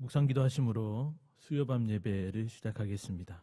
묵상 기도하심으로 수요밤 예배를 시작하겠습니다.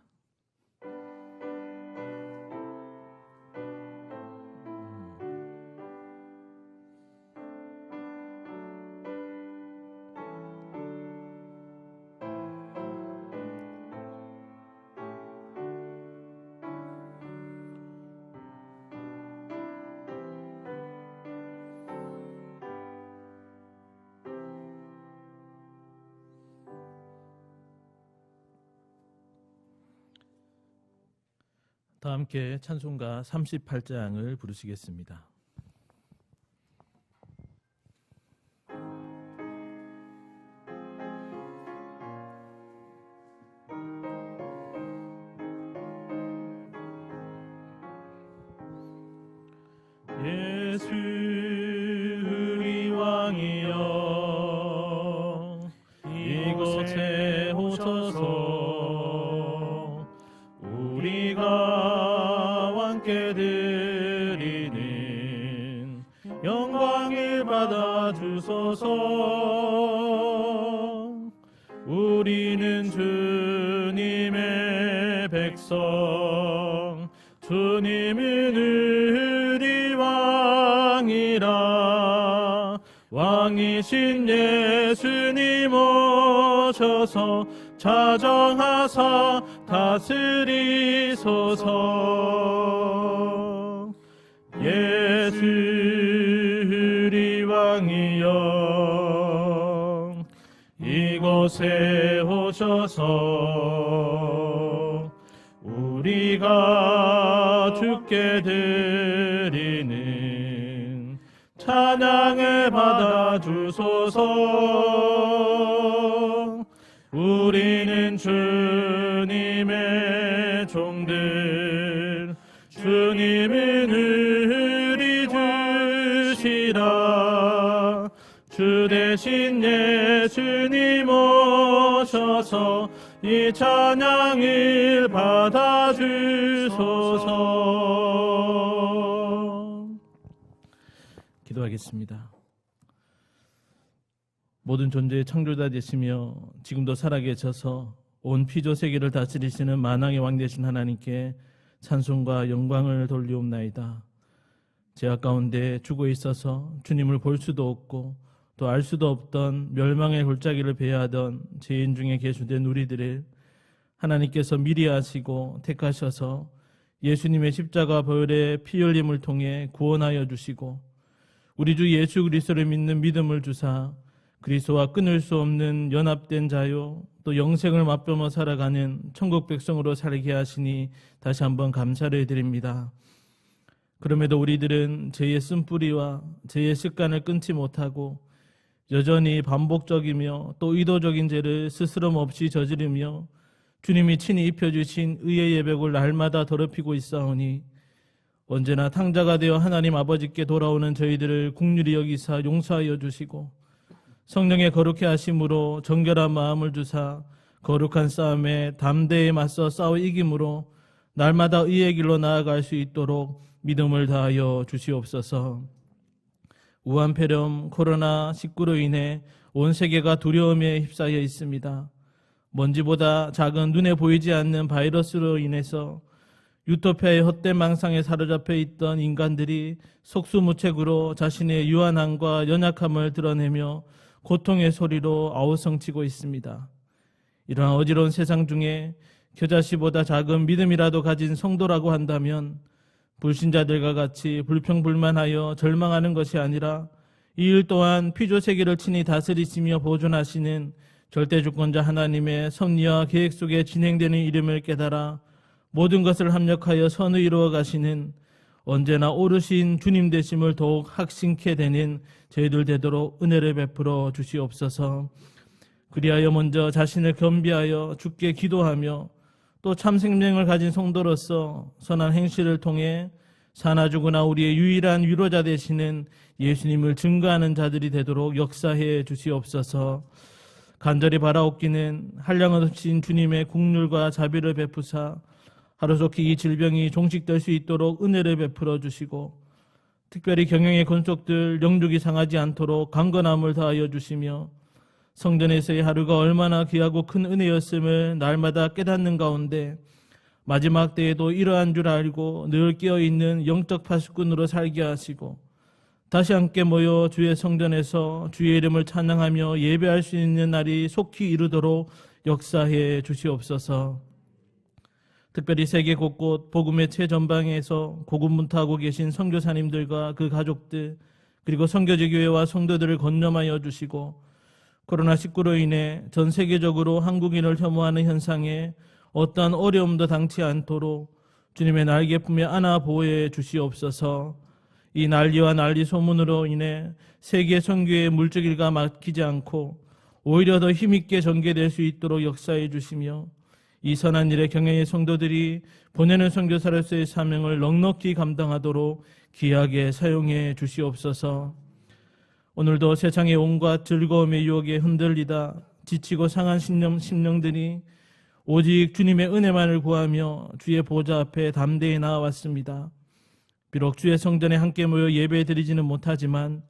다 함께 찬송가 38장을 부르시겠습니다. 예수 우리 왕이여 이곳에 오셔서 우리가 함께 드리는 영광을 받아 주소서. 우리는 주님의 백성, 주님은 우리 왕이라. 왕이신 예수님 오셔서 자정하사 다스리소서. 예수 우리 왕이여 이곳에 오셔서 우리가 주께 드리는 찬양을 받아 주소서. 우리는 주님의 종들, 주님은 우리 주시라. 주 대신 예수님 오셔서 이 찬양을 받아 주소서. 기도하겠습니다. 모든 존재의 창조자 되시며 지금도 살아계셔서 온 피조 세계를 다스리시는 만왕의 왕 되신 하나님께 찬송과 영광을 돌리옵나이다. 죄악 가운데 죽어 있어서 주님을 볼 수도 없고 또 알 수도 없던 멸망의 골짜기를 배회하던 죄인 중에 계수된 우리들을 하나님께서 미리 아시고 택하셔서 예수님의 십자가 보혈의 피 흘림을 통해 구원하여 주시고 우리 주 예수 그리스도를 믿는 믿음을 주사 그리스도와 끊을 수 없는 연합된 자요 또 영생을 맛보며 살아가는 천국 백성으로 살게 하시니 다시 한번 감사를 드립니다. 그럼에도 우리들은 죄의 쓴뿌리와 죄의 습관을 끊지 못하고 여전히 반복적이며 또 의도적인 죄를 스스럼 없이 저지르며 주님이 친히 입혀주신 의의 예백을 날마다 더럽히고 있사오니 언제나 탕자가 되어 하나님 아버지께 돌아오는 저희들을 긍휼히 여기사 용서하여 주시고 성령의 거룩해 하심으로 정결한 마음을 주사 거룩한 싸움에 담대히 맞서 싸워 이김으로 날마다 의의 길로 나아갈 수 있도록 믿음을 다하여 주시옵소서. 우한폐렴 코로나19로 인해 온 세계가 두려움에 휩싸여 있습니다. 먼지보다 작은 눈에 보이지 않는 바이러스로 인해서 유토피아의 헛된 망상에 사로잡혀 있던 인간들이 속수무책으로 자신의 유한함과 연약함을 드러내며 고통의 소리로 아우성치고 있습니다. 이러한 어지러운 세상 중에 겨자씨보다 작은 믿음이라도 가진 성도라고 한다면 불신자들과 같이 불평불만하여 절망하는 것이 아니라 이 일 또한 피조세계를 친히 다스리시며 보존하시는 절대주권자 하나님의 섭리와 계획 속에 진행되는 이름을 깨달아 모든 것을 합력하여 선을 이루어 가시는 언제나 오르신 주님 되심을 더욱 확신케 되는 저희들 되도록 은혜를 베풀어 주시옵소서. 그리하여 먼저 자신을 겸비하여 주께 기도하며 또 참 생명을 가진 성도로서 선한 행실을 통해 사나 죽으나 우리의 유일한 위로자 되시는 예수님을 증거하는 자들이 되도록 역사해 주시옵소서. 간절히 바라옵기는 한량없으신 주님의 긍휼과 자비를 베푸사 하루속히 이 질병이 종식될 수 있도록 은혜를 베풀어 주시고 특별히 경영의 권속들 영육이 상하지 않도록 강건함을 다하여 주시며 성전에서의 하루가 얼마나 귀하고 큰 은혜였음을 날마다 깨닫는 가운데 마지막 때에도 이러한 줄 알고 늘 깨어있는 영적 파수꾼으로 살게 하시고 다시 함께 모여 주의 성전에서 주의 이름을 찬양하며 예배할 수 있는 날이 속히 이르도록 역사해 주시옵소서. 특별히 세계 곳곳 복음의 최전방에서 고군분투하고 계신 선교사님들과 그 가족들 그리고 선교제 교회와 성도들을 건념하여 주시고 코로나19로 인해 전 세계적으로 한국인을 혐오하는 현상에 어떠한 어려움도 당치 않도록 주님의 날개 품에 안아 보호해 주시옵소서. 이 난리와 난리 소문으로 인해 세계 선교의 물줄기가 막히지 않고 오히려 더 힘있게 전개될 수 있도록 역사해 주시며 이 선한 일에 경영의 성도들이 보내는 선교사로서의 사명을 넉넉히 감당하도록 귀하게 사용해 주시옵소서. 오늘도 세상의 온갖 즐거움의 유혹에 흔들리다 지치고 상한 심령들이 오직 주님의 은혜만을 구하며 주의 보좌 앞에 담대히 나아왔습니다. 비록 주의 성전에 함께 모여 예배드리지는 못하지만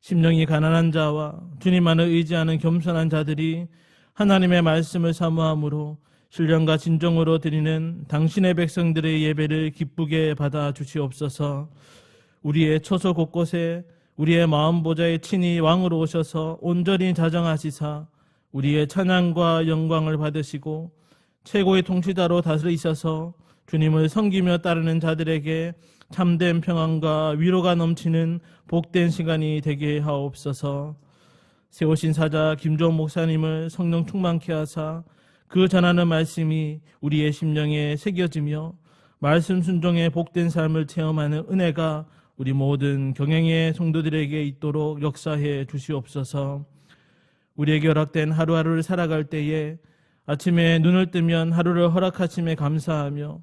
심령이 가난한 자와 주님만을 의지하는 겸손한 자들이 하나님의 말씀을 사모함으로 신령과 진정으로 드리는 당신의 백성들의 예배를 기쁘게 받아 주시옵소서. 우리의 처소 곳곳에 우리의 마음 보좌에 친히 왕으로 오셔서 온전히 자정하시사 우리의 찬양과 영광을 받으시고 최고의 통치자로 다스리셔서 주님을 섬기며 따르는 자들에게 참된 평안과 위로가 넘치는 복된 시간이 되게 하옵소서. 세우신 사자 김종 목사님을 성령 충만케 하사 그 전하는 말씀이 우리의 심령에 새겨지며 말씀 순종의 복된 삶을 체험하는 은혜가 우리 모든 경영의 성도들에게 있도록 역사해 주시옵소서. 우리에게 허락된 하루하루를 살아갈 때에 아침에 눈을 뜨면 하루를 허락하심에 감사하며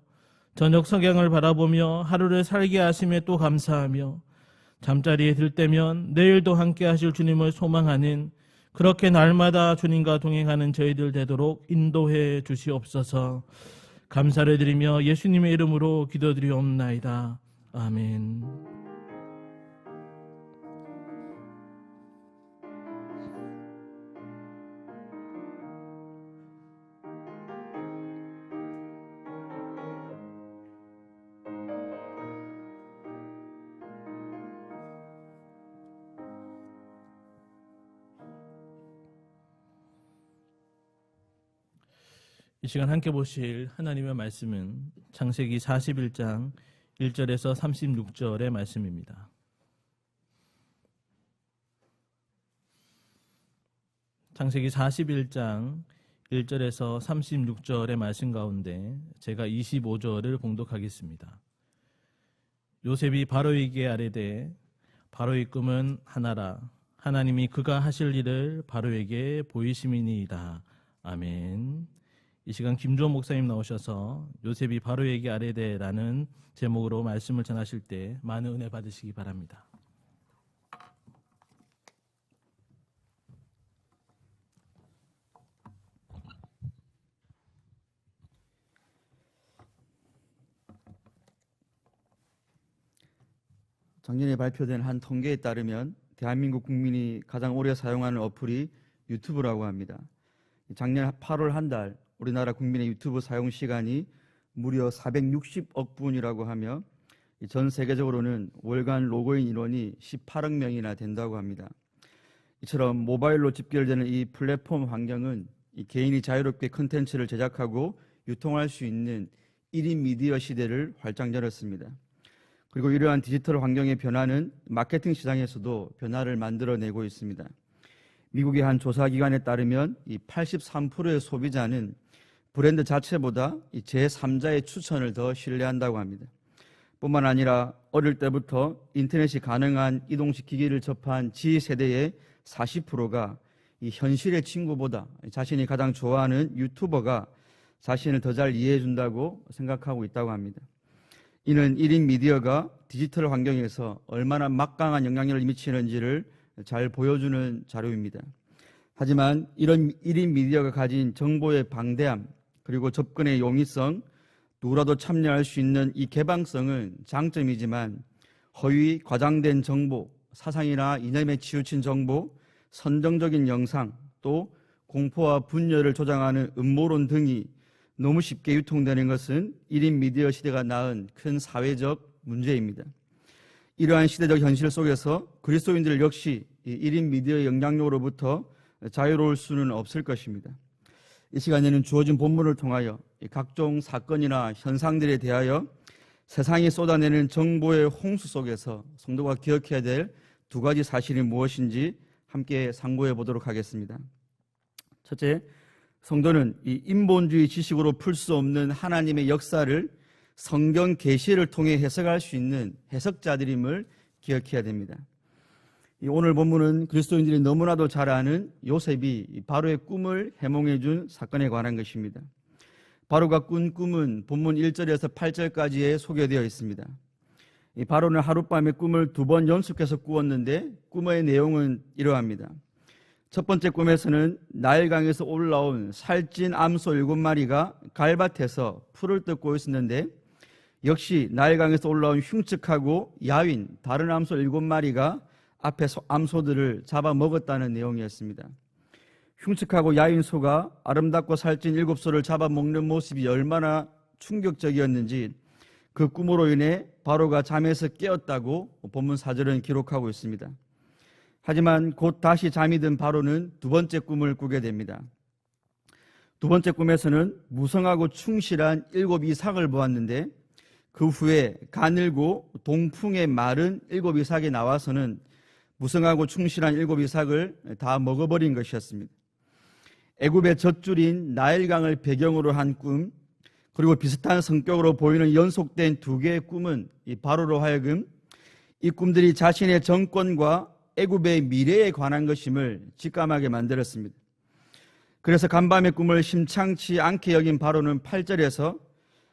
저녁 석양을 바라보며 하루를 살게 하심에 또 감사하며 잠자리에 들 때면 내일도 함께 하실 주님을 소망하는 그렇게 날마다 주님과 동행하는 저희들 되도록 인도해 주시옵소서. 감사를 드리며 예수님의 이름으로 기도드리옵나이다. 아멘. 이 시간 함께 보실 하나님의 말씀은 창세기 41장 1절에서 36절의 말씀입니다. 창세기 41장 1절에서 36절의 말씀 가운데 제가 25절을 봉독하겠습니다. 요셉이 바로에게 아뢰되 바로의 꿈은 하나라. 하나님이 그가 하실 일을 바로에게 보이심이니이다. 아멘. 이 시간 김주원 목사님 나오셔서 요셉이 바로에게 아뢰되라는 제목으로 말씀을 전하실 때 많은 은혜 받으시기 바랍니다. 작년에 발표된 한 통계에 따르면 대한민국 국민이 가장 오래 사용하는 어플이 유튜브라고 합니다. 작년 8월 한 달 우리나라 국민의 유튜브 사용 시간이 무려 460억 분이라고 하며 전 세계적으로는 월간 로그인 인원이 18억 명이나 된다고 합니다. 이처럼 모바일로 집결되는 이 플랫폼 환경은 이 개인이 자유롭게 콘텐츠를 제작하고 유통할 수 있는 1인 미디어 시대를 활짝 열었습니다. 그리고 이러한 디지털 환경의 변화는 마케팅 시장에서도 변화를 만들어내고 있습니다. 미국의 한 조사기관에 따르면 이 83%의 소비자는 브랜드 자체보다 이 제3자의 추천을 더 신뢰한다고 합니다. 뿐만 아니라 어릴 때부터 인터넷이 가능한 이동식 기기를 접한 G세대의 40%가 이 현실의 친구보다 자신이 가장 좋아하는 유튜버가 자신을 더 잘 이해해준다고 생각하고 있다고 합니다. 이는 1인 미디어가 디지털 환경에서 얼마나 막강한 영향력을 미치는지를 잘 보여주는 자료입니다. 하지만 이런 1인 미디어가 가진 정보의 방대함 그리고 접근의 용이성, 누구라도 참여할 수 있는 이 개방성은 장점이지만 허위, 과장된 정보, 사상이나 이념에 치우친 정보, 선정적인 영상, 또 공포와 분열을 조장하는 음모론 등이 너무 쉽게 유통되는 것은 1인 미디어 시대가 낳은 큰 사회적 문제입니다. 이러한 시대적 현실 속에서 그리스도인들 역시 1인 미디어의 영향력으로부터 자유로울 수는 없을 것입니다. 이 시간에는 주어진 본문을 통하여 각종 사건이나 현상들에 대하여 세상이 쏟아내는 정보의 홍수 속에서 성도가 기억해야 될 두 가지 사실이 무엇인지 함께 상고해 보도록 하겠습니다. 첫째, 성도는 이 인본주의 지식으로 풀 수 없는 하나님의 역사를 성경 계시를 통해 해석할 수 있는 해석자들임을 기억해야 됩니다. 오늘 본문은 그리스도인들이 너무나도 잘 아는 요셉이 바로의 꿈을 해몽해 준 사건에 관한 것입니다. 바로가 꾼 꿈은 본문 1절에서 8절까지에 소개되어 있습니다. 이 바로는 하룻밤에 꿈을 2번 연속해서 꾸었는데 꿈의 내용은 이러합니다. 첫 번째 꿈에서는 나일강에서 올라온 살찐 암소 7마리가 갈밭에서 풀을 뜯고 있었는데 역시 나일강에서 올라온 흉측하고 야윈 다른 암소 7마리가 앞에 암소들을 잡아먹었다는 내용이었습니다. 흉측하고 야윈 소가 아름답고 살찐 7소를 잡아먹는 모습이 얼마나 충격적이었는지 그 꿈으로 인해 바로가 잠에서 깨었다고 본문 4절은 기록하고 있습니다. 하지만 곧 다시 잠이 든 바로는 두 번째 꿈을 꾸게 됩니다. 두 번째 꿈에서는 무성하고 충실한 7 이삭을 보았는데 그 후에 가늘고 동풍에 마른 7 이삭이 나와서는 무성하고 충실한 7 이삭을 다 먹어버린 것이었습니다. 애굽의 젖줄인 나일강을 배경으로 한 꿈, 그리고 비슷한 성격으로 보이는 연속된 2개의 꿈은 이 바로로 하여금 이 꿈들이 자신의 정권과 애굽의 미래에 관한 것임을 직감하게 만들었습니다. 그래서 간밤의 꿈을 심창치 않게 여긴 바로는 8절에서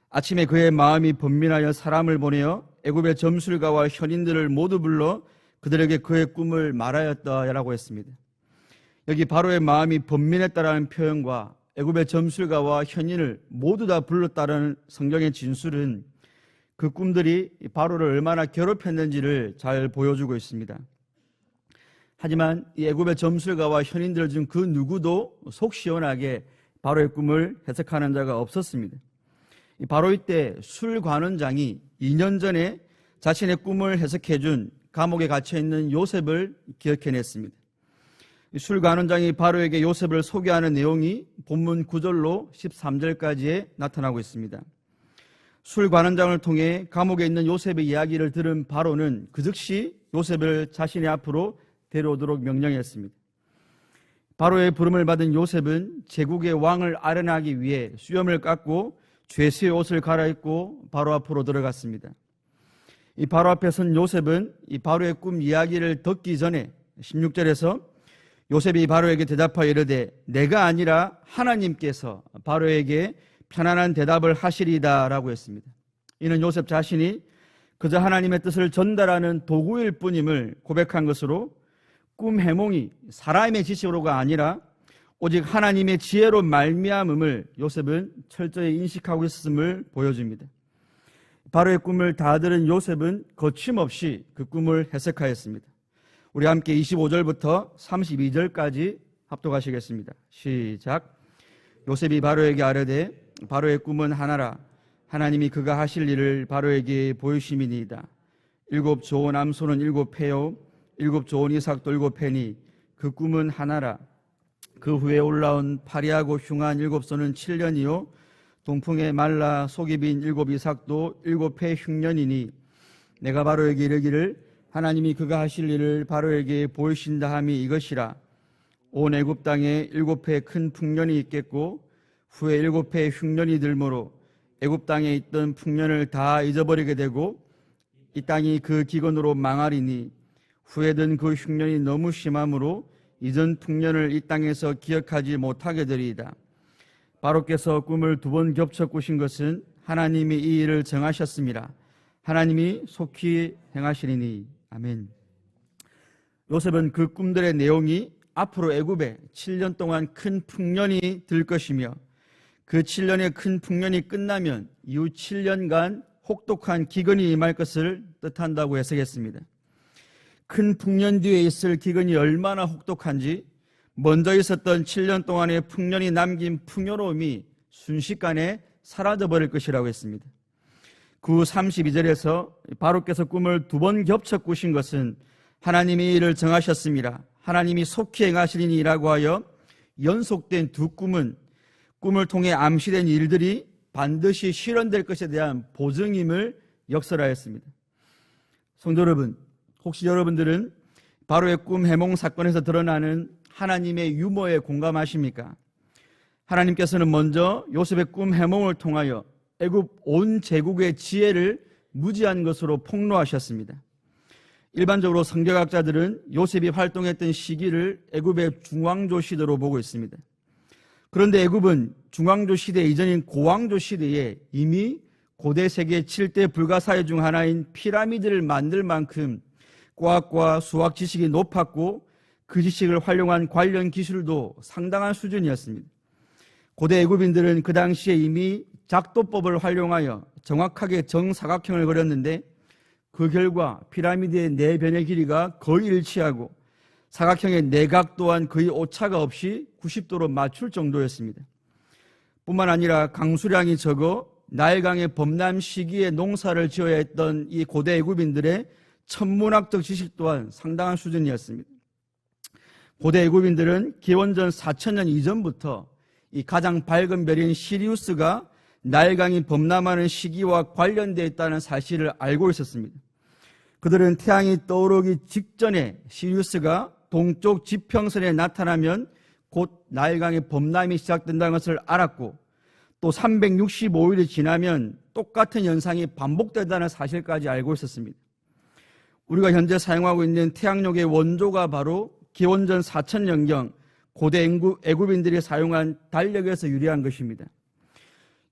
아침에 그의 마음이 번민하여 사람을 보내어 애굽의 점술가와 현인들을 모두 불러 그들에게 그의 꿈을 말하였다라고 했습니다. 여기 바로의 마음이 번민했다라는 표현과 애굽의 점술가와 현인을 모두 다 불렀다는 성경의 진술은 그 꿈들이 바로를 얼마나 괴롭혔는지를 잘 보여주고 있습니다. 하지만 이 애굽의 점술가와 현인들 중 그 누구도 속 시원하게 바로의 꿈을 해석하는 자가 없었습니다. 바로 이때 술관원장이 2년 전에 자신의 꿈을 해석해준 감옥에 갇혀있는 요셉을 기억해냈습니다. 술관원장이 바로에게 요셉을 소개하는 내용이 본문 9절로 13절까지에 나타나고 있습니다. 술관원장을 통해 감옥에 있는 요셉의 이야기를 들은 바로는 그 즉시 요셉을 자신의 앞으로 데려오도록 명령했습니다. 바로의 부름을 받은 요셉은 제국의 왕을 아련하기 위해 수염을 깎고 죄수의 옷을 갈아입고 바로 앞으로 들어갔습니다. 이 바로 앞에 선 요셉은 이 바로의 꿈 이야기를 듣기 전에 16절에서 요셉이 바로에게 대답하여 이르되 내가 아니라 하나님께서 바로에게 편안한 대답을 하시리다 라고 했습니다. 이는 요셉 자신이 그저 하나님의 뜻을 전달하는 도구일 뿐임을 고백한 것으로 꿈 해몽이 사람의 지식으로가 아니라 오직 하나님의 지혜로 말미암음을 요셉은 철저히 인식하고 있음을 보여줍니다. 바로의 꿈을 다 들은 요셉은 거침없이 그 꿈을 해석하였습니다. 우리 함께 25절부터 32절까지 합독하시겠습니다. 시작. 요셉이 바로에게 아뢰되 바로의 꿈은 하나라. 하나님이 그가 하실 일을 바로에게 보이심이니이다. 7 좋은 암소는 7 패요 7 좋은 이삭도 7 패니 그 꿈은 하나라. 그 후에 올라온 파리하고 흉한 7소는 7년이요 동풍에 말라 속이 빈 7 이삭도 7패 흉년이니 내가 바로에게 이르기를 하나님이 그가 하실 일을 바로에게 보이신다 함이 이것이라. 온 애굽 땅에 7패 큰 풍년이 있겠고 후에 7패 흉년이 들므로 애굽 땅에 있던 풍년을 다 잊어버리게 되고 이 땅이 그 기근으로 망하리니 후에 든 그 흉년이 너무 심함으로 이전 풍년을 이 땅에서 기억하지 못하게 되리이다. 바로께서 꿈을 2번 겹쳐 꾸신 것은 하나님이 이 일을 정하셨습니다. 하나님이 속히 행하시리니. 아멘. 요셉은 그 꿈들의 내용이 앞으로 애굽에 7년 동안 큰 풍년이 들 것이며 그 7년의 큰 풍년이 끝나면 이후 7년간 혹독한 기근이 임할 것을 뜻한다고 해석했습니다. 큰 풍년 뒤에 있을 기근이 얼마나 혹독한지 먼저 있었던 7년 동안의 풍년이 남긴 풍요로움이 순식간에 사라져버릴 것이라고 했습니다. 그 후 32절에서 바로께서 꿈을 2번 겹쳐 꾸신 것은 하나님이 이를 정하셨습니다. 하나님이 속히 행하시리니라고 하여 연속된 2 꿈을 통해 암시된 일들이 반드시 실현될 것에 대한 보증임을 역설하였습니다. 성도 여러분, 혹시 여러분들은 바로의 꿈 해몽 사건에서 드러나는 하나님의 유머에 공감하십니까? 하나님께서는 먼저 요셉의 꿈 해몽을 통하여 애굽 온 제국의 지혜를 무지한 것으로 폭로하셨습니다. 일반적으로 성경학자들은 요셉이 활동했던 시기를 애굽의 중왕조 시대로 보고 있습니다. 그런데 애굽은 중왕조 시대 이전인 고왕조 시대에 이미 고대 세계 7대 불가사의 중 하나인 피라미드를 만들 만큼 과학과 수학 지식이 높았고 그 지식을 활용한 관련 기술도 상당한 수준이었습니다. 고대 애굽인들은 그 당시에 이미 작도법을 활용하여 정확하게 정사각형을 그렸는데 그 결과 피라미드의 4변의 길이가 거의 일치하고 사각형의 내각 또한 거의 오차가 없이 90도로 맞출 정도였습니다. 뿐만 아니라 강수량이 적어 나일강의 범람 시기에 농사를 지어야 했던 이 고대 애굽인들의 천문학적 지식 또한 상당한 수준이었습니다. 고대 애굽인들은 기원전 4000년 이전부터 이 가장 밝은 별인 시리우스가 나일강이 범람하는 시기와 관련되어 있다는 사실을 알고 있었습니다. 그들은 태양이 떠오르기 직전에 시리우스가 동쪽 지평선에 나타나면 곧 나일강의 범람이 시작된다는 것을 알았고 또 365일이 지나면 똑같은 현상이 반복된다는 사실까지 알고 있었습니다. 우리가 현재 사용하고 있는 태양력의 원조가 바로 기원전 4000년경 고대 애굽인들이 사용한 달력에서 유래한 것입니다.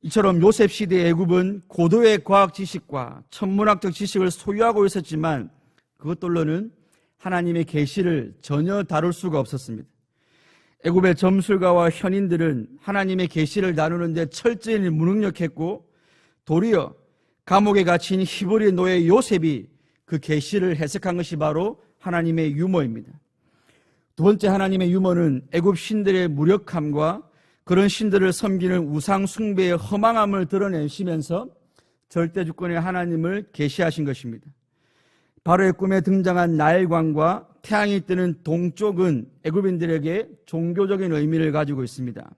이처럼 요셉 시대의 애굽은 고도의 과학 지식과 천문학적 지식을 소유하고 있었지만 그것들로는 하나님의 계시를 전혀 다룰 수가 없었습니다. 애굽의 점술가와 현인들은 하나님의 계시를 다루는 데 철저히 무능력했고 도리어 감옥에 갇힌 히브리 노예 요셉이 그 계시를 해석한 것이 바로 하나님의 유머입니다. 2번째 하나님의 유머는 애굽 신들의 무력함과 그런 신들을 섬기는 우상 숭배의 허망함을 드러내시면서 절대 주권의 하나님을 계시하신 것입니다. 바로의 꿈에 등장한 나일강과 태양이 뜨는 동쪽은 애굽인들에게 종교적인 의미를 가지고 있습니다.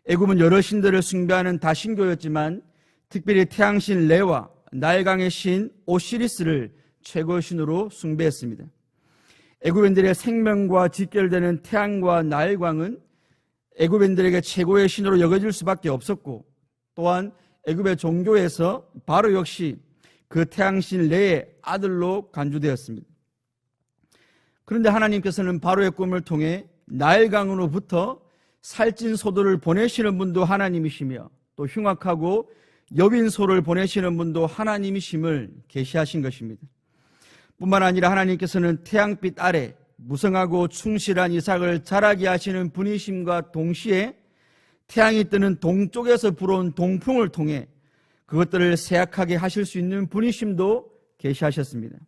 애굽은 여러 신들을 숭배하는 다신교였지만 특별히 태양신 레와 나일강의 신 오시리스를 최고의 신으로 숭배했습니다. 애굽인들의 생명과 직결되는 태양과 나일강은 애굽인들에게 최고의 신으로 여겨질 수밖에 없었고 또한 애굽의 종교에서 바로 역시 그 태양신 레의 아들로 간주되었습니다. 그런데 하나님께서는 바로의 꿈을 통해 나일강으로부터 살찐 소들을 보내시는 분도 하나님이시며 또 흉악하고 여빈 소를 보내시는 분도 하나님이심을 계시하신 것입니다. 뿐만 아니라 하나님께서는 태양빛 아래 무성하고 충실한 이삭을 자라게 하시는 분이심과 동시에 태양이 뜨는 동쪽에서 불어온 동풍을 통해 그것들을 세약하게 하실 수 있는 분이심도 계시하셨습니다.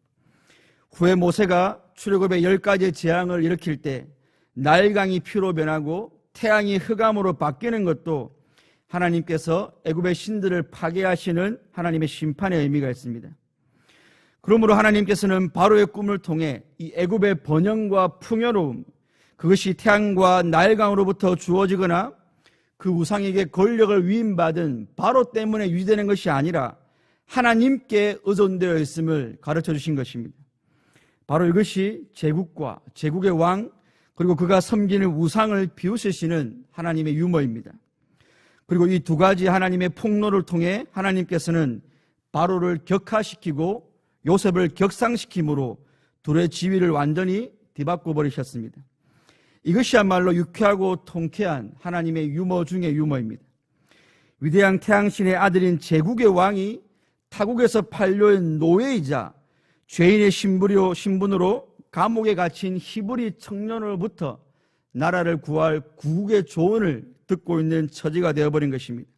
후에 모세가 출애굽의 10가지의 재앙을 일으킬 때 나일강이 피로 변하고 태양이 흑암으로 바뀌는 것도 하나님께서 애굽의 신들을 파괴하시는 하나님의 심판의 의미가 있습니다. 그러므로 하나님께서는 바로의 꿈을 통해 이 애굽의 번영과 풍요로움, 그것이 태양과 나일강으로부터 주어지거나 그 우상에게 권력을 위임받은 바로 때문에 유지되는 것이 아니라 하나님께 의존되어 있음을 가르쳐 주신 것입니다. 바로 이것이 제국과 제국의 왕 그리고 그가 섬기는 우상을 비웃으시는 하나님의 유머입니다. 그리고 이 2가지 하나님의 폭로를 통해 하나님께서는 바로를 격하시키고 요셉을 격상시킴으로 둘의 지위를 완전히 뒤바꿔 버리셨습니다. 이것이야말로 유쾌하고 통쾌한 하나님의 유머 중의 유머입니다. 위대한 태양신의 아들인 제국의 왕이 타국에서 판료인 노예이자 죄인의 신분으로 감옥에 갇힌 히브리 청년으로부터 나라를 구할 구국의 조언을 듣고 있는 처지가 되어버린 것입니다.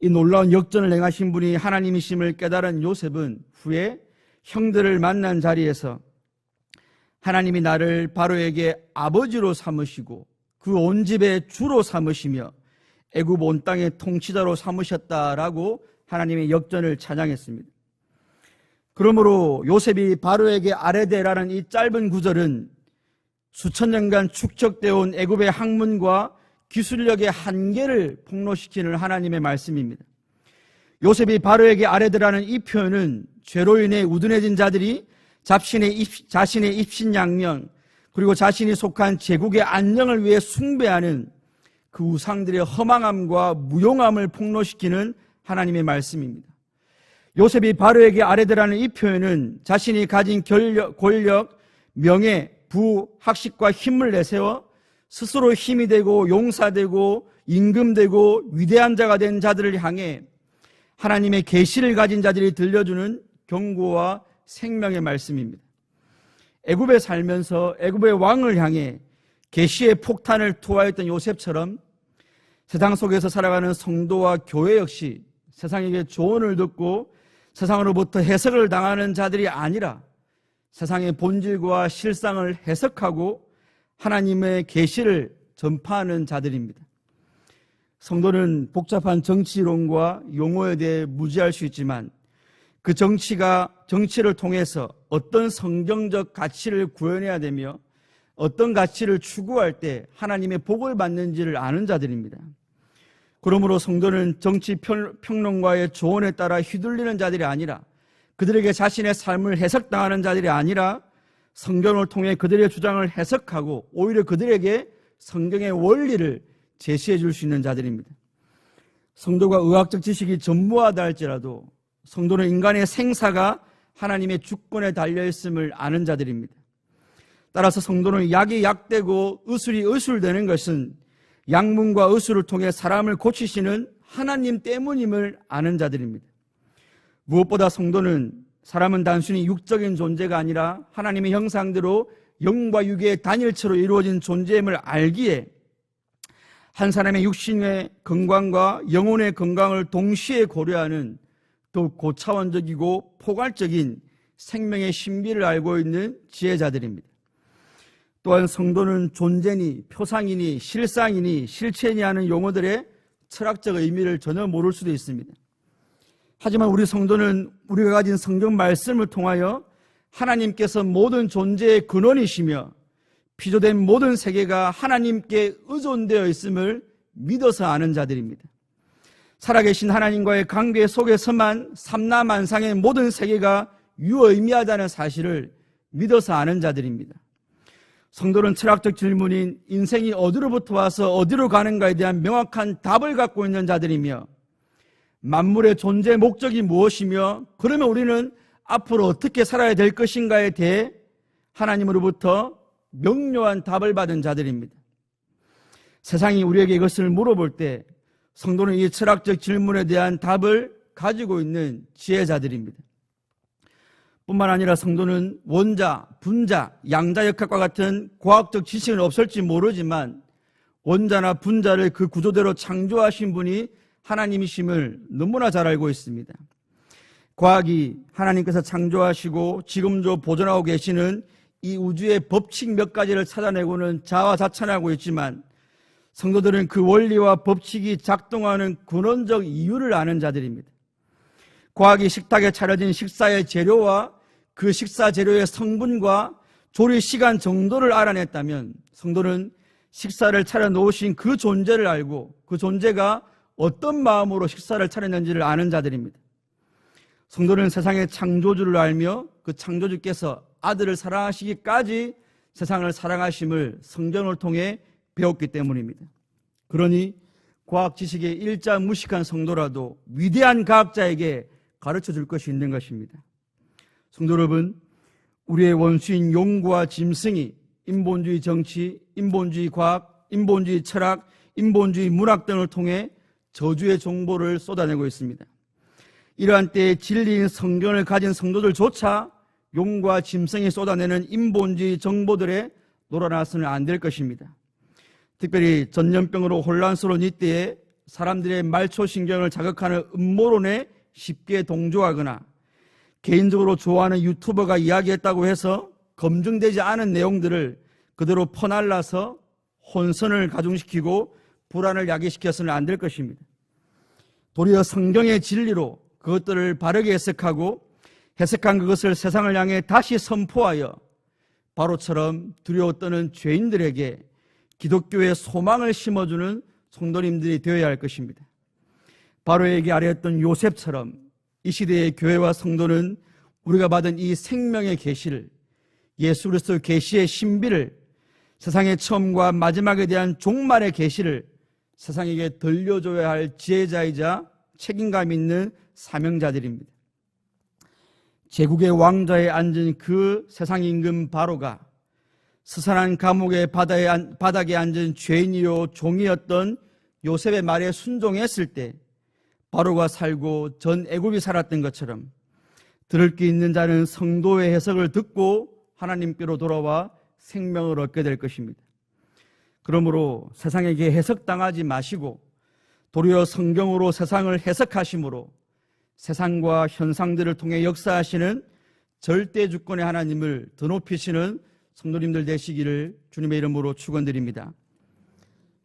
이 놀라운 역전을 행하신 분이 하나님이심을 깨달은 요셉은 후에 형들을 만난 자리에서 하나님이 나를 바로에게 아버지로 삼으시고 그 온 집의 주로 삼으시며 애굽 온 땅의 통치자로 삼으셨다라고 하나님의 역전을 찬양했습니다. 그러므로 요셉이 바로에게 아뢰되라는 이 짧은 구절은 수천 년간 축적되어 온 애굽의 학문과 기술력의 한계를 폭로시키는 하나님의 말씀입니다. 요셉이 바로에게 아뢰되라는 이 표현은 죄로 인해 우둔해진 자들이 자신의 입신양명 그리고 자신이 속한 제국의 안녕을 위해 숭배하는 그 우상들의 허망함과 무용함을 폭로시키는 하나님의 말씀입니다. 요셉이 바로에게 아뢰되라는 이 표현은 자신이 가진 권력, 명예, 부, 학식과 힘을 내세워 스스로 힘이 되고 용사되고 임금되고 위대한 자가 된 자들을 향해 하나님의 계시를 가진 자들이 들려주는 경고와 생명의 말씀입니다. 애굽에 살면서 애굽의 왕을 향해 계시의 폭탄을 투하했던 요셉처럼 세상 속에서 살아가는 성도와 교회 역시 세상에게 조언을 듣고 세상으로부터 해석을 당하는 자들이 아니라 세상의 본질과 실상을 해석하고 하나님의 계시를 전파하는 자들입니다. 성도는 복잡한 정치론과 용어에 대해 무지할 수 있지만 그 정치를 통해서 어떤 성경적 가치를 구현해야 되며 어떤 가치를 추구할 때 하나님의 복을 받는지를 아는 자들입니다. 그러므로 성도는 정치 평론가의 조언에 따라 휘둘리는 자들이 아니라 그들에게 자신의 삶을 해석당하는 자들이 아니라 성경을 통해 그들의 주장을 해석하고 오히려 그들에게 성경의 원리를 제시해 줄 수 있는 자들입니다. 성도가 의학적 지식이 전무하다 할지라도 성도는 인간의 생사가 하나님의 주권에 달려있음을 아는 자들입니다. 따라서 성도는 약이 약되고 의술이 의술되는 것은 약문과 의술을 통해 사람을 고치시는 하나님 때문임을 아는 자들입니다. 무엇보다 성도는 사람은 단순히 육적인 존재가 아니라 하나님의 형상대로 영과 육의 단일체로 이루어진 존재임을 알기에 한 사람의 육신의 건강과 영혼의 건강을 동시에 고려하는 더욱 고차원적이고 포괄적인 생명의 신비를 알고 있는 지혜자들입니다. 또한 성도는 존재니 표상이니 실상이니 실체니 하는 용어들의 철학적 의미를 전혀 모를 수도 있습니다. 하지만 우리 성도는 우리가 가진 성경 말씀을 통하여 하나님께서 모든 존재의 근원이시며 피조된 모든 세계가 하나님께 의존되어 있음을 믿어서 아는 자들입니다. 살아계신 하나님과의 관계 속에서만 삼라만상의 모든 세계가 유의미하다는 사실을 믿어서 아는 자들입니다. 성도는 철학적 질문인 인생이 어디로부터 와서 어디로 가는가에 대한 명확한 답을 갖고 있는 자들이며 만물의 존재 목적이 무엇이며 그러면 우리는 앞으로 어떻게 살아야 될 것인가에 대해 하나님으로부터 명료한 답을 받은 자들입니다. 세상이 우리에게 이것을 물어볼 때 성도는 이 철학적 질문에 대한 답을 가지고 있는 지혜자들입니다. 뿐만 아니라 성도는 원자, 분자, 양자역학과 같은 과학적 지식은 없을지 모르지만 원자나 분자를 그 구조대로 창조하신 분이 하나님이심을 너무나 잘 알고 있습니다. 과학이 하나님께서 창조하시고 지금도 보존하고 계시는 이 우주의 법칙 몇 가지를 찾아내고는 자화자찬하고 있지만 성도들은 그 원리와 법칙이 작동하는 근원적 이유를 아는 자들입니다. 과학이 식탁에 차려진 식사의 재료와 그 식사 재료의 성분과 조리 시간 정도를 알아냈다면 성도는 식사를 차려 놓으신 그 존재를 알고 그 존재가 어떤 마음으로 식사를 차렸는지를 아는 자들입니다. 성도는 세상의 창조주를 알며 그 창조주께서 아들을 사랑하시기까지 세상을 사랑하심을 성경을 통해 배웠기 때문입니다. 그러니 과학 지식의 일자무식한 성도라도 위대한 과학자에게 가르쳐 줄 것이 있는 것입니다. 성도 여러분, 우리의 원수인 용구와 짐승이 인본주의 정치, 인본주의 과학, 인본주의 철학, 인본주의 문학 등을 통해 저주의 정보를 쏟아내고 있습니다. 이러한 때에 진리인 성경을 가진 성도들조차 용과 짐승이 쏟아내는 인본주의 정보들에 놀아나서는 안 될 것입니다. 특별히 전염병으로 혼란스러운 이때에 사람들의 말초신경을 자극하는 음모론에 쉽게 동조하거나 개인적으로 좋아하는 유튜버가 이야기했다고 해서 검증되지 않은 내용들을 그대로 퍼날라서 혼선을 가중시키고 불안을 야기시켜서는 안 될 것입니다. 도리어 성경의 진리로 그것들을 바르게 해석하고 해석한 그것을 세상을 향해 다시 선포하여 바로처럼 두려워 떠는 죄인들에게 기독교의 소망을 심어주는 성도님들이 되어야 할 것입니다. 바로에게 아뢰었던 요셉처럼 이 시대의 교회와 성도는 우리가 받은 이 생명의 계시를, 예수 그리스도 계시의 신비를, 세상의 처음과 마지막에 대한 종말의 계시를 세상에게 들려줘야 할 지혜자이자 책임감 있는 사명자들입니다. 제국의 왕좌에 앉은 그 세상 임금 바로가 스산한 감옥의 바닥에 앉은 죄인이요 종이었던 요셉의 말에 순종했을 때 바로가 살고 전 애굽이 살았던 것처럼 들을 게 있는 자는 성도의 해석을 듣고 하나님께로 돌아와 생명을 얻게 될 것입니다. 그러므로 세상에게 해석당하지 마시고 도리어 성경으로 세상을 해석하심으로 세상과 현상들을 통해 역사하시는 절대 주권의 하나님을 더 높이시는 성도님들 되시기를 주님의 이름으로 축원드립니다.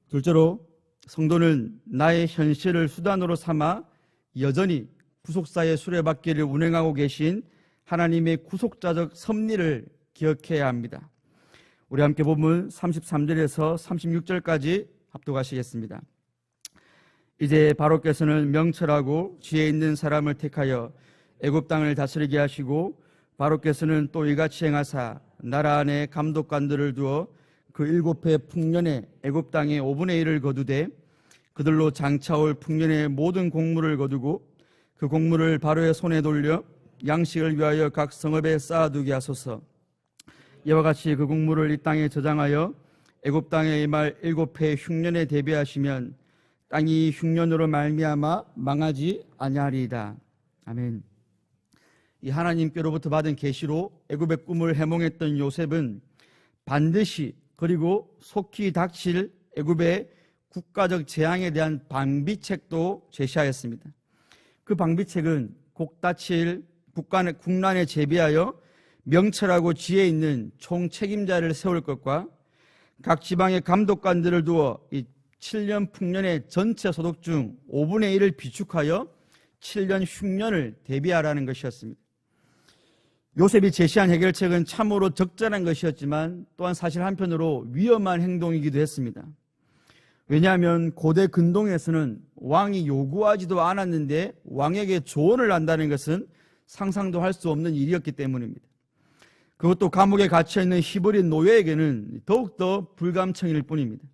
둘째로, 성도는 나의 현실을 수단으로 삼아 여전히 구속사의 수레바퀴를 운행하고 계신 하나님의 구속자적 섭리를 기억해야 합니다. 우리 함께 본문 33절에서 36절까지 합독하시겠습니다. 이제 바로께서는 명철하고 지혜 있는 사람을 택하여 애굽 땅을 다스리게 하시고, 바로께서는 또 이같이 행하사 나라 안에 감독관들을 두어 그 7해 풍년에 애굽 땅의 5분의 1을 거두되 그들로 장차올 풍년의 모든 곡물을 거두고 그 곡물을 바로의 손에 돌려 양식을 위하여 각 성읍에 쌓아두게 하소서. 이와 같이 그 곡물을 이 땅에 저장하여 애굽 땅에 임할 7해 흉년에 대비하시면 땅이 흉년으로 말미암아 망하지 아니하리이다. 아멘. 이 하나님께로부터 받은 계시로 애굽의 꿈을 해몽했던 요셉은 반드시 그리고 속히 닥칠 애굽의 국가적 재앙에 대한 방비책도 제시하였습니다. 그 방비책은 곧 닥칠 국난에 대비하여 명철하고 지혜 있는 총책임자를 세울 것과 각 지방의 감독관들을 두어 이 7년 풍년의 전체 소득 중 5분의 1을 비축하여 7년 흉년을 대비하라는 것이었습니다. 요셉이 제시한 해결책은 참으로 적절한 것이었지만 또한 사실 한편으로 위험한 행동이기도 했습니다. 왜냐하면 고대 근동에서는 왕이 요구하지도 않았는데 왕에게 조언을 한다는 것은 상상도 할 수 없는 일이었기 때문입니다. 그것도 감옥에 갇혀있는 히브리 노예에게는 더욱더 불감청일 뿐입니다.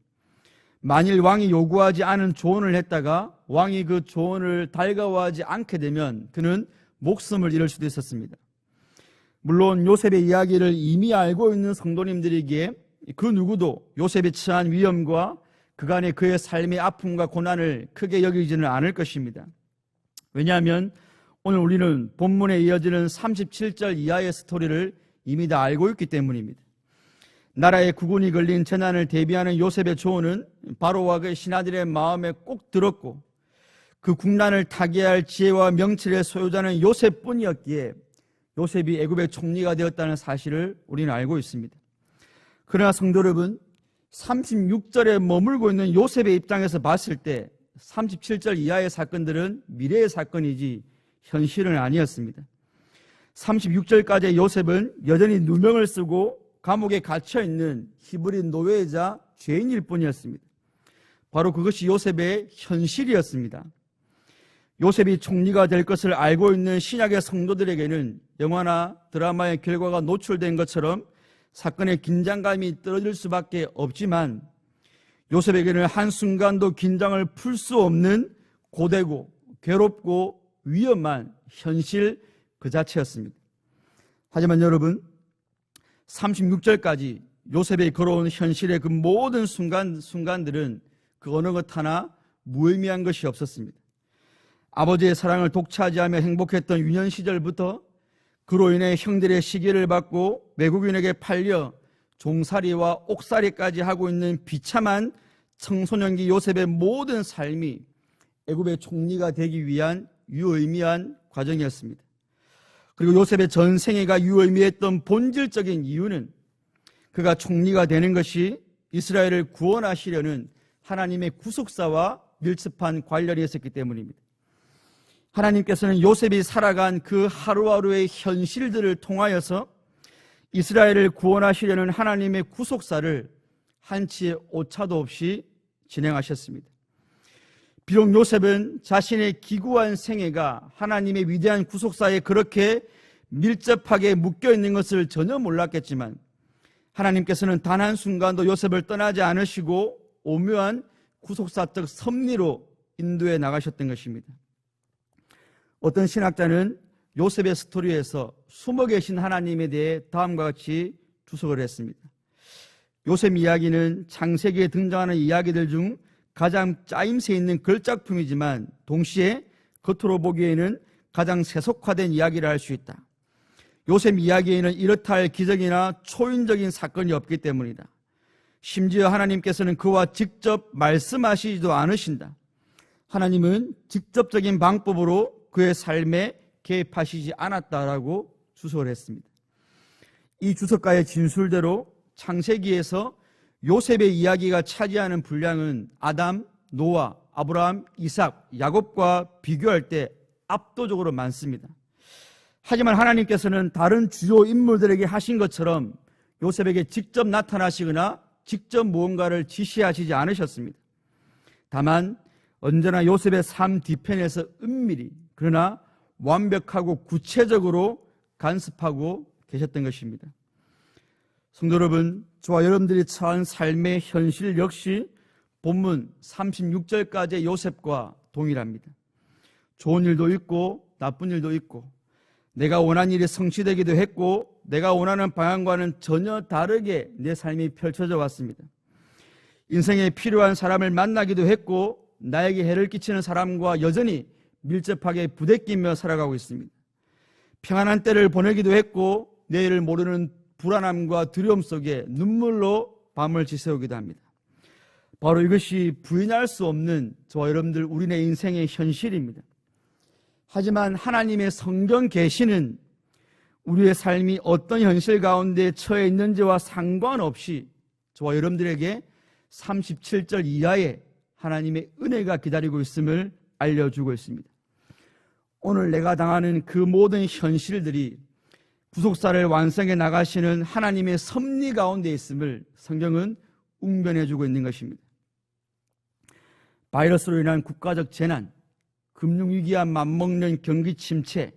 만일 왕이 요구하지 않은 조언을 했다가 왕이 그 조언을 달가워하지 않게 되면 그는 목숨을 잃을 수도 있었습니다. 물론 요셉의 이야기를 이미 알고 있는 성도님들에게 그 누구도 요셉이 처한 위험과 그간의 그의 삶의 아픔과 고난을 크게 여기지는 않을 것입니다. 왜냐하면 오늘 우리는 본문에 이어지는 37절 이하의 스토리를 이미 다 알고 있기 때문입니다. 나라의 국운이 걸린 재난을 대비하는 요셉의 조언은 바로와 그의 신하들의 마음에 꼭 들었고 그 국난을 타개할 지혜와 명철의 소유자는 요셉뿐이었기에 요셉이 애굽의 총리가 되었다는 사실을 우리는 알고 있습니다. 그러나 성도 여러분, 36절에 머물고 있는 요셉의 입장에서 봤을 때 37절 이하의 사건들은 미래의 사건이지 현실은 아니었습니다. 36절까지의 요셉은 여전히 누명을 쓰고 감옥에 갇혀있는 히브리 노예이자 죄인일 뿐이었습니다. 바로 그것이 요셉의 현실이었습니다. 요셉이 총리가 될 것을 알고 있는 신약의 성도들에게는 영화나 드라마의 결과가 노출된 것처럼 사건의 긴장감이 떨어질 수밖에 없지만 요셉에게는 한순간도 긴장을 풀 수 없는 고되고 괴롭고 위험한 현실 그 자체였습니다. 하지만 여러분, 36절까지 요셉이 걸어온 현실의 그 모든 순간들은 그 어느 것 하나 무의미한 것이 없었습니다. 아버지의 사랑을 독차지하며 행복했던 유년 시절부터 그로 인해 형들의 시기를 받고 외국인에게 팔려 종살이와 옥살이까지 하고 있는 비참한 청소년기 요셉의 모든 삶이 애굽의 총리가 되기 위한 유의미한 과정이었습니다. 그리고 요셉의 전 생애가 유의미했던 본질적인 이유는 그가 총리가 되는 것이 이스라엘을 구원하시려는 하나님의 구속사와 밀접한 관련이 있었기 때문입니다. 하나님께서는 요셉이 살아간 그 하루하루의 현실들을 통하여서 이스라엘을 구원하시려는 하나님의 구속사를 한치의 오차도 없이 진행하셨습니다. 비록 요셉은 자신의 기구한 생애가 하나님의 위대한 구속사에 그렇게 밀접하게 묶여있는 것을 전혀 몰랐겠지만 하나님께서는 단 한순간도 요셉을 떠나지 않으시고 오묘한 구속사적 섭리로 인도해 나가셨던 것입니다. 어떤 신학자는 요셉의 스토리에서 숨어 계신 하나님에 대해 다음과 같이 주석을 했습니다. 요셉 이야기는 창세기에 등장하는 이야기들 중 가장 짜임새 있는 걸작품이지만 동시에 겉으로 보기에는 가장 세속화된 이야기를 할 수 있다. 요셉 이야기에는 이렇다 할 기적이나 초인적인 사건이 없기 때문이다. 심지어 하나님께서는 그와 직접 말씀하시지도 않으신다. 하나님은 직접적인 방법으로 그의 삶에 개입하시지 않았다라고 주석을 했습니다. 이 주석가의 진술대로 창세기에서 요셉의 이야기가 차지하는 분량은 아담, 노아, 아브라함, 이삭, 야곱과 비교할 때 압도적으로 많습니다. 하지만 하나님께서는 다른 주요 인물들에게 하신 것처럼 요셉에게 직접 나타나시거나 직접 무언가를 지시하시지 않으셨습니다. 다만 언제나 요셉의 삶 뒤편에서 은밀히 그러나 완벽하고 구체적으로 간섭하고 계셨던 것입니다. 성도 여러분, 저와 여러분들이 처한 삶의 현실 역시 본문 36절까지의 요셉과 동일합니다. 좋은 일도 있고 나쁜 일도 있고 내가 원한 일이 성취되기도 했고 내가 원하는 방향과는 전혀 다르게 내 삶이 펼쳐져 왔습니다. 인생에 필요한 사람을 만나기도 했고 나에게 해를 끼치는 사람과 여전히 밀접하게 부대끼며 살아가고 있습니다. 평안한 때를 보내기도 했고 내일을 모르는 불안함과 두려움 속에 눈물로 밤을 지새우기도 합니다. 바로 이것이 부인할 수 없는 저와 여러분들 우리네 인생의 현실입니다. 하지만 하나님의 성경 계시는 우리의 삶이 어떤 현실 가운데 처해 있는지와 상관없이 저와 여러분들에게 37절 이하에 하나님의 은혜가 기다리고 있음을 알려주고 있습니다. 오늘 내가 당하는 그 모든 현실들이 구속사를 완성해 나가시는 하나님의 섭리 가운데 있음을 성경은 웅변해주고 있는 것입니다. 바이러스로 인한 국가적 재난, 금융위기와 맞먹는 경기 침체,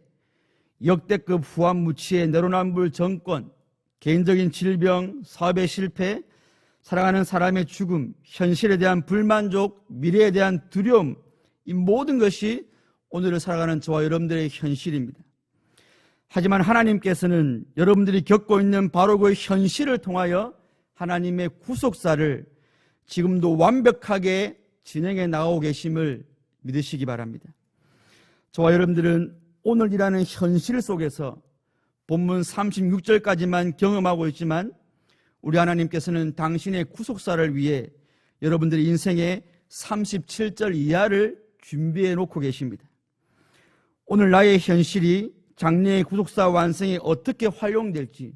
역대급 후한무치의 내로남불 정권, 개인적인 질병, 사업의 실패, 사랑하는 사람의 죽음, 현실에 대한 불만족, 미래에 대한 두려움, 이 모든 것이 오늘을 살아가는 저와 여러분들의 현실입니다. 하지만 하나님께서는 여러분들이 겪고 있는 바로 그 현실을 통하여 하나님의 구속사를 지금도 완벽하게 진행해 나가고 계심을 믿으시기 바랍니다. 저와 여러분들은 오늘이라는 현실 속에서 본문 36절까지만 경험하고 있지만 우리 하나님께서는 당신의 구속사를 위해 여러분들의 인생의 37절 이하를 준비해 놓고 계십니다. 오늘 나의 현실이 장래의 구속사 완성에 어떻게 활용될지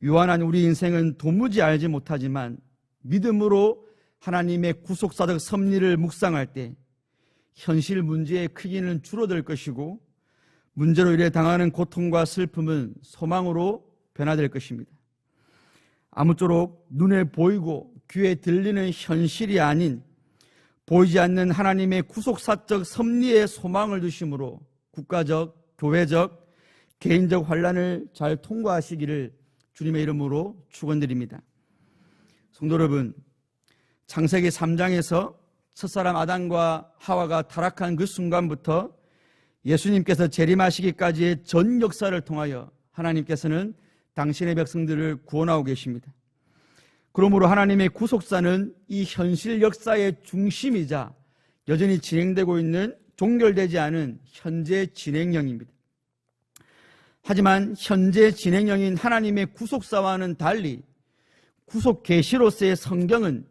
유한한 우리 인생은 도무지 알지 못하지만 믿음으로 하나님의 구속사적 섭리를 묵상할 때 현실 문제의 크기는 줄어들 것이고 문제로 인해 당하는 고통과 슬픔은 소망으로 변화될 것입니다. 아무쪼록 눈에 보이고 귀에 들리는 현실이 아닌 보이지 않는 하나님의 구속사적 섭리에 소망을 두심으로 국가적, 교회적, 개인적 환난을 잘 통과하시기를 주님의 이름으로 축원드립니다. 성도 여러분, 창세기 3장에서 첫사람 아담과 하와가 타락한 그 순간부터 예수님께서 재림하시기까지의 전 역사를 통하여 하나님께서는 당신의 백성들을 구원하고 계십니다. 그러므로 하나님의 구속사는 이 현실 역사의 중심이자 여전히 진행되고 있는 종결되지 않은 현재 진행형입니다. 하지만 현재 진행형인 하나님의 구속사와는 달리 구속 계시로서의 성경은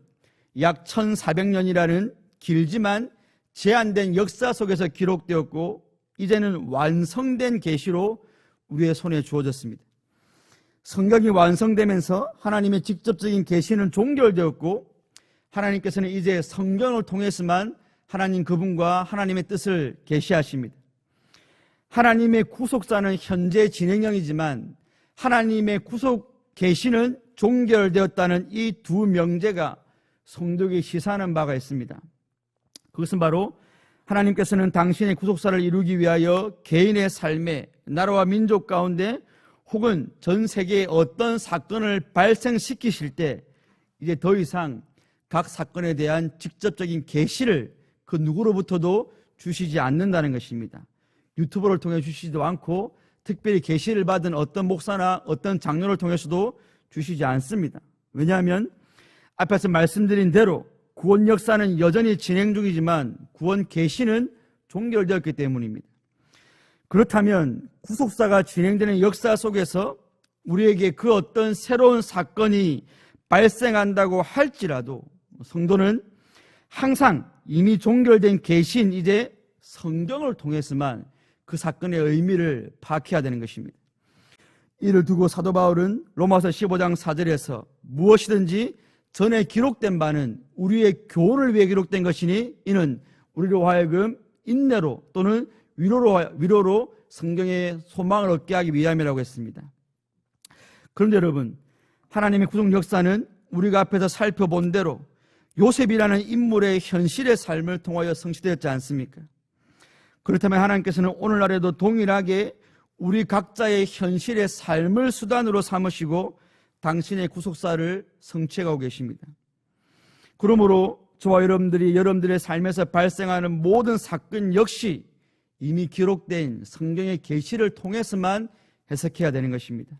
약 1400년이라는 길지만 제한된 역사 속에서 기록되었고 이제는 완성된 계시로 우리의 손에 주어졌습니다. 성경이 완성되면서 하나님의 직접적인 계시는 종결되었고 하나님께서는 이제 성경을 통해서만 하나님 그분과 하나님의 뜻을 계시하십니다. 하나님의 구속사는 현재 진행형이지만 하나님의 구속 계시는 종결되었다는 이 두 명제가 성도에게 시사하는 바가 있습니다. 그것은 바로 하나님께서는 당신의 구속사를 이루기 위하여 개인의 삶에 나라와 민족 가운데 혹은 전 세계의 어떤 사건을 발생시키실 때 이제 더 이상 각 사건에 대한 직접적인 계시를 그 누구로부터도 주시지 않는다는 것입니다. 유튜브를 통해 주시지도 않고 특별히 계시를 받은 어떤 목사나 어떤 장로를 통해서도 주시지 않습니다. 왜냐하면 앞에서 말씀드린 대로 구원 역사는 여전히 진행 중이지만 구원 계시는 종결되었기 때문입니다. 그렇다면 구속사가 진행되는 역사 속에서 우리에게 그 어떤 새로운 사건이 발생한다고 할지라도 성도는 항상 이미 종결된 계시인 이제 성경을 통해서만 그 사건의 의미를 파악해야 되는 것입니다. 이를 두고 사도 바울은 로마서 15장 4절에서 무엇이든지 전에 기록된 바는 우리의 교훈을 위해 기록된 것이니 이는 우리로 하여금 인내로 또는 위로로 성경의 소망을 얻게 하기 위함이라고 했습니다. 그런데 여러분, 하나님의 구속 역사는 우리가 앞에서 살펴본 대로 요셉이라는 인물의 현실의 삶을 통하여 성취되었지 않습니까? 그렇다면 하나님께서는 오늘날에도 동일하게 우리 각자의 현실의 삶을 수단으로 삼으시고 당신의 구속사를 성취해가고 계십니다. 그러므로 저와 여러분들의 삶에서 발생하는 모든 사건 역시 이미 기록된 성경의 계시를 통해서만 해석해야 되는 것입니다.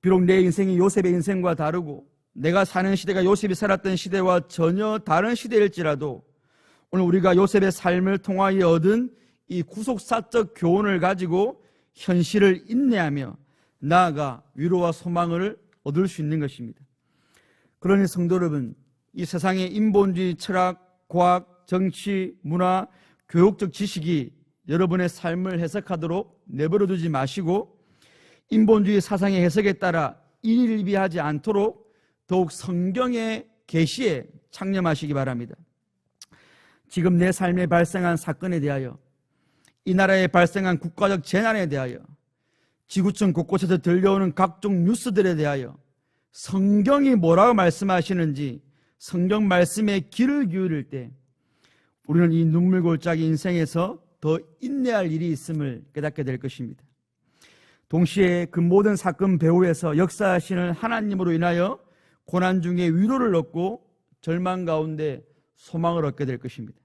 비록 내 인생이 요셉의 인생과 다르고 내가 사는 시대가 요셉이 살았던 시대와 전혀 다른 시대일지라도 오늘 우리가 요셉의 삶을 통하여 얻은 이 구속사적 교훈을 가지고 현실을 인내하며 나아가 위로와 소망을 얻을 수 있는 것입니다. 그러니 성도 여러분, 이 세상의 인본주의 철학, 과학, 정치, 문화, 교육적 지식이 여러분의 삶을 해석하도록 내버려 두지 마시고 인본주의 사상의 해석에 따라 일일비하지 않도록 더욱 성경의 계시에 창념하시기 바랍니다. 지금 내 삶에 발생한 사건에 대하여, 이 나라에 발생한 국가적 재난에 대하여, 지구촌 곳곳에서 들려오는 각종 뉴스들에 대하여 성경이 뭐라고 말씀하시는지 성경 말씀에 귀를 기울일 때 우리는 이 눈물골짜기 인생에서 더 인내할 일이 있음을 깨닫게 될 것입니다. 동시에 그 모든 사건 배후에서 역사하시는 하나님으로 인하여 고난 중에 위로를 얻고 절망 가운데 소망을 얻게 될 것입니다.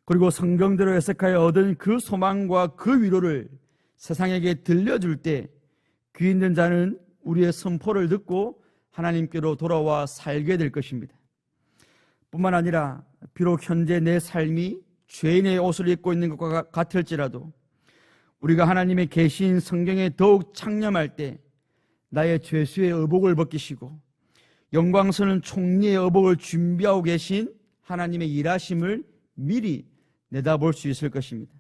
그리고 성경대로 해석하여 얻은 그 소망과 그 위로를 세상에게 들려줄 때 귀 있는 자는 우리의 선포를 듣고 하나님께로 돌아와 살게 될 것입니다. 뿐만 아니라 비록 현재 내 삶이 죄인의 옷을 입고 있는 것과 같을지라도 우리가 하나님의 계신 성경에 더욱 창념할 때 나의 죄수의 의복을 벗기시고 영광스러운 총리의 의복을 준비하고 계신 하나님의 일하심을 미리 내다볼 수 있을 것입니다.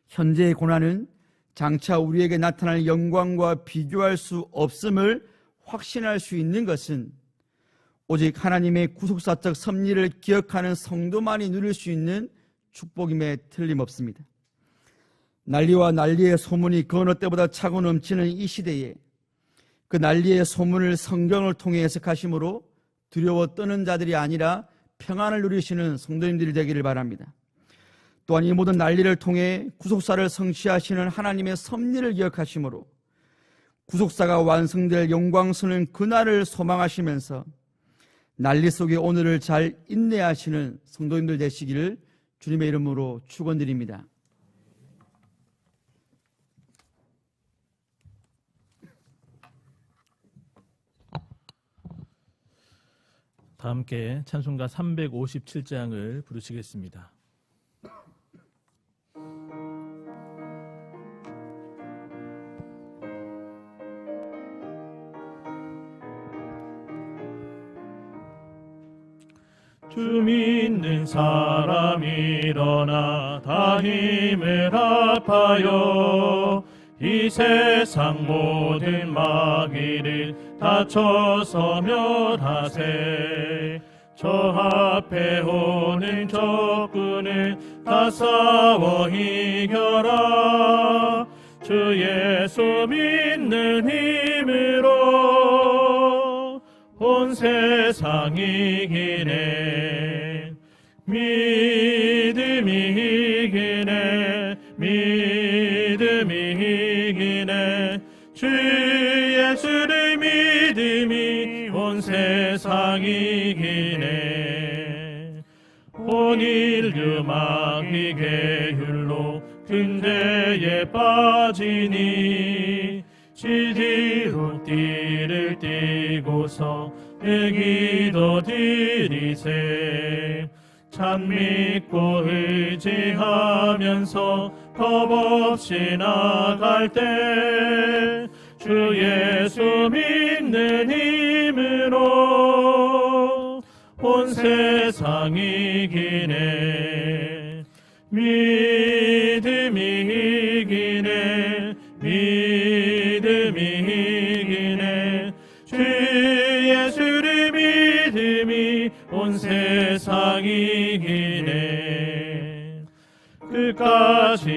현재의 고난은 장차 우리에게 나타날 영광과 비교할 수 없음을 확신할 수 있는 것은 오직 하나님의 구속사적 섭리를 기억하는 성도만이 누릴 수 있는 축복임에 틀림없습니다. 난리와 난리의 소문이 그 어느 때보다 차고 넘치는 이 시대에 그 난리의 소문을 성경을 통해 해석하심으로 두려워 떠는 자들이 아니라 평안을 누리시는 성도님들이 되기를 바랍니다. 또한 이 모든 난리를 통해 구속사를 성취하시는 하나님의 섭리를 기억하심으로 구속사가 완성될 영광스러운 그날을 소망하시면서 난리 속의 오늘을 잘 인내하시는 성도님들 되시기를 주님의 이름으로 축원드립니다. 다 함께 찬송가 357장을 부르시겠습니다. 주 믿는 사람 일어나 다 힘을 합하여 이 세상 모든 마귀를 다쳐서 멸하세. 저 앞에 오는 적군을 다 싸워 이겨라. 주 예수 믿는 힘으로 온 세상 이기네. 믿음이 이기네. 믿음이 이기네. 주 예수를 믿음이 온 세상 이기네. 온 인류 마귀 계율로 근대에 빠지니 지지로 띠를 띠고서 기도 드리세. 참 믿고 의지하면서 겁없이 나갈 때 주 예수 믿는 힘으로 온 세상 이기네. 믿음이 이기네. 믿음이 이기네. 주 예수를 믿음이 온 세상 이기네. 끝까지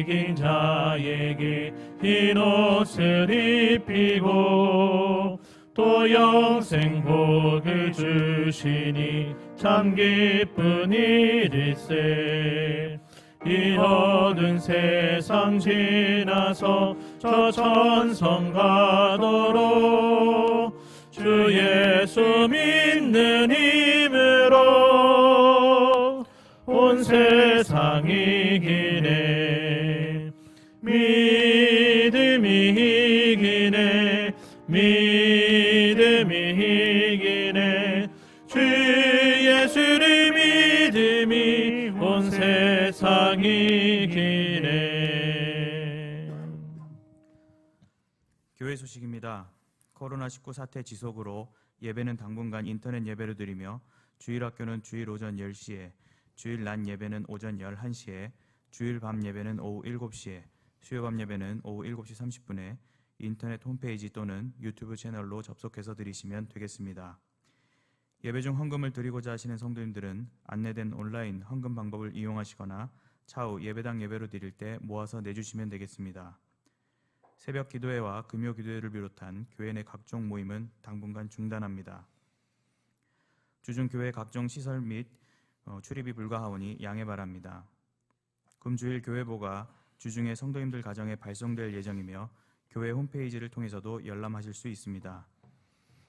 이긴 자에게 흰 옷을 입히고 또 영생 복을 주시니 참 기쁜 일일세. 이 어두운 세상 지나서 저 천성 가도록 주 예수 믿는 힘으로 온 세상 이기네. 믿음이 이기네. 믿음이 이기네. 주 예수를 믿음이 온 세상 이기네. 교회 소식입니다. 코로나19 사태 지속으로 예배는 당분간 인터넷 예배로 드리며 주일학교는 주일 오전 10시에, 주일 낮 예배는 오전 11시에, 주일 밤 예배는 오후 7시에, 수요 밤 예배는 오후 7시 30분에 인터넷 홈페이지 또는 유튜브 채널로 접속해서 드리시면 되겠습니다. 예배 중 헌금을 드리고자 하시는 성도님들은 안내된 온라인 헌금 방법을 이용하시거나 차후 예배당 예배로 드릴 때 모아서 내주시면 되겠습니다. 새벽 기도회와 금요 기도회를 비롯한 교회 내 각종 모임은 당분간 중단합니다. 주중 교회 각종 시설 및 출입이 불가하오니 양해 바랍니다. 금주일 교회보가 주중에 성도님들 가정에 발송될 예정이며 교회 홈페이지를 통해서도 열람하실 수 있습니다.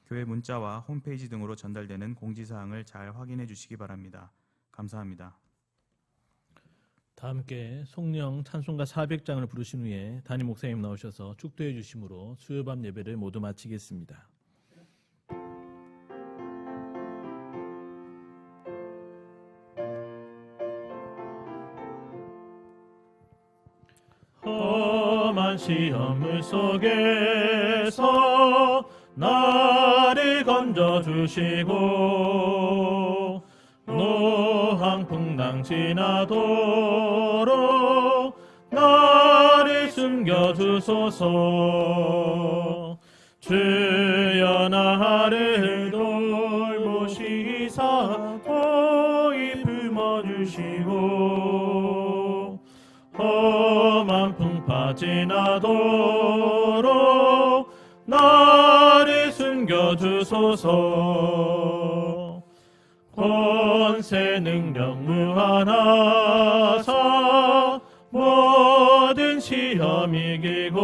교회 문자와 홈페이지 등으로 전달되는 공지사항을 잘 확인해 주시기 바랍니다. 감사합니다. 다 함께 송령 찬송가 400장을 부르신 후에 담임 목사님 나오셔서 축도해 주심으로 수요밤 예배를 모두 마치겠습니다. 험한 시험을 속에서 나를 건져주시고 노항풍랑 지나도록 나를 숨겨주소서. 주여 나를 돌보시사 도히 품어주시고 험한 풍파 지나도록 나를 숨겨주소서. 권세 능력 무한하사 모든 시험 이기고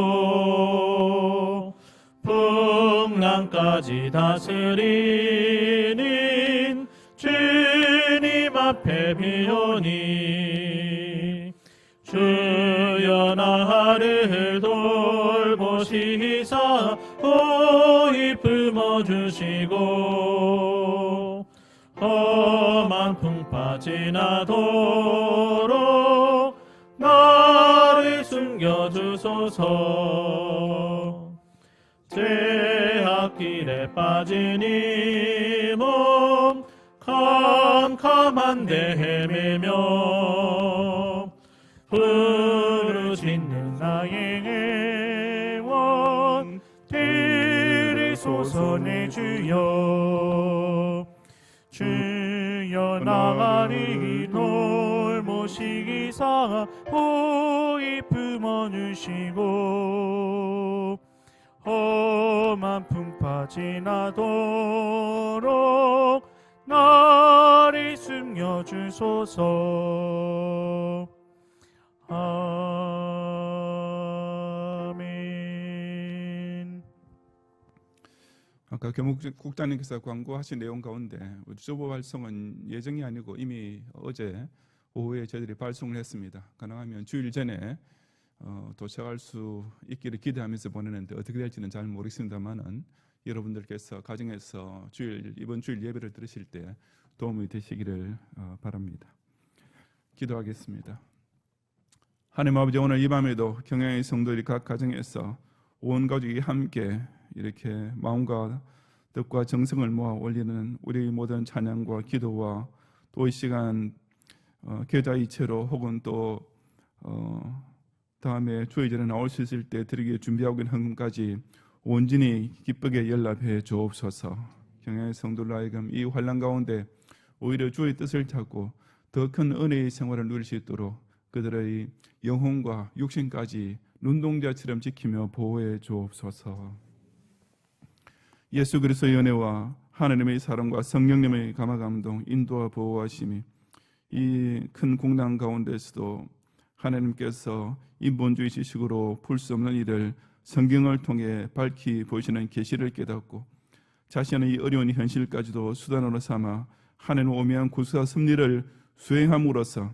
풍랑까지 다스리는 주님 앞에 비오니 주여 나를 돌보시사 도히 품어주시고 험한 풍파 지나도록 나를 숨겨주소서. 제약길에 빠진 이 몸 캄캄한데 헤매며 부르짖는 나의 나의 주여 주여 나가리 돌모시기사 호의 품어주시고 험한 풍파 지나도록 나를 숨겨주소서. 아멘. 아까 교목국장님께서 광고하신 내용 가운데 주보 발송은 예정이 아니고 이미 어제 오후에 저희들이 발송을 했습니다. 가능하면 주일 전에 도착할 수 있기를 기대하면서 보내는데 어떻게 될지는 잘 모르겠습니다만은 여러분들께서 가정에서 이번 주일 예배를 들으실 때 도움이 되시기를 바랍니다. 기도하겠습니다. 하나님 아버지, 오늘 이 밤에도 경양의 성도들이 각 가정에서 온 가족이 함께 이렇게 마음과 뜻과 정성을 모아 올리는 우리 모든 찬양과 기도와 또 이 시간 계좌이체로 혹은 또 다음에 주의 전에 나올 수 있을 때 드리기에 준비하고 있는 헌금까지 온전히 기쁘게 연락해 주옵소서. 경양의 성도들 하여금 이 환난 가운데 오히려 주의 뜻을 찾고 더 큰 은혜의 생활을 누릴 수 있도록 그들의 영혼과 육신까지 눈동자처럼 지키며 보호해 주옵소서. 예수 그리스도의 은혜와 하나님의 사랑과 성령님의 감화감동, 인도와 보호하심이 이 큰 국난 가운데서도 하나님께서 인본주의 식으로 풀 수 없는 일을 성경을 통해 밝히 보시는 계시를 깨닫고 자신의 이 어려운 현실까지도 수단으로 삼아 하나님의 오묘한 구수와 섭리를 수행함으로써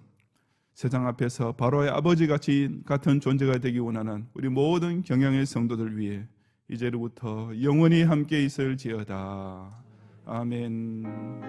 세상 앞에서 바로의 아버지같이 같은 존재가 되기 원하는 우리 모든 경양의 성도들 위해 이제로부터 영원히 함께 있을지어다. 아멘.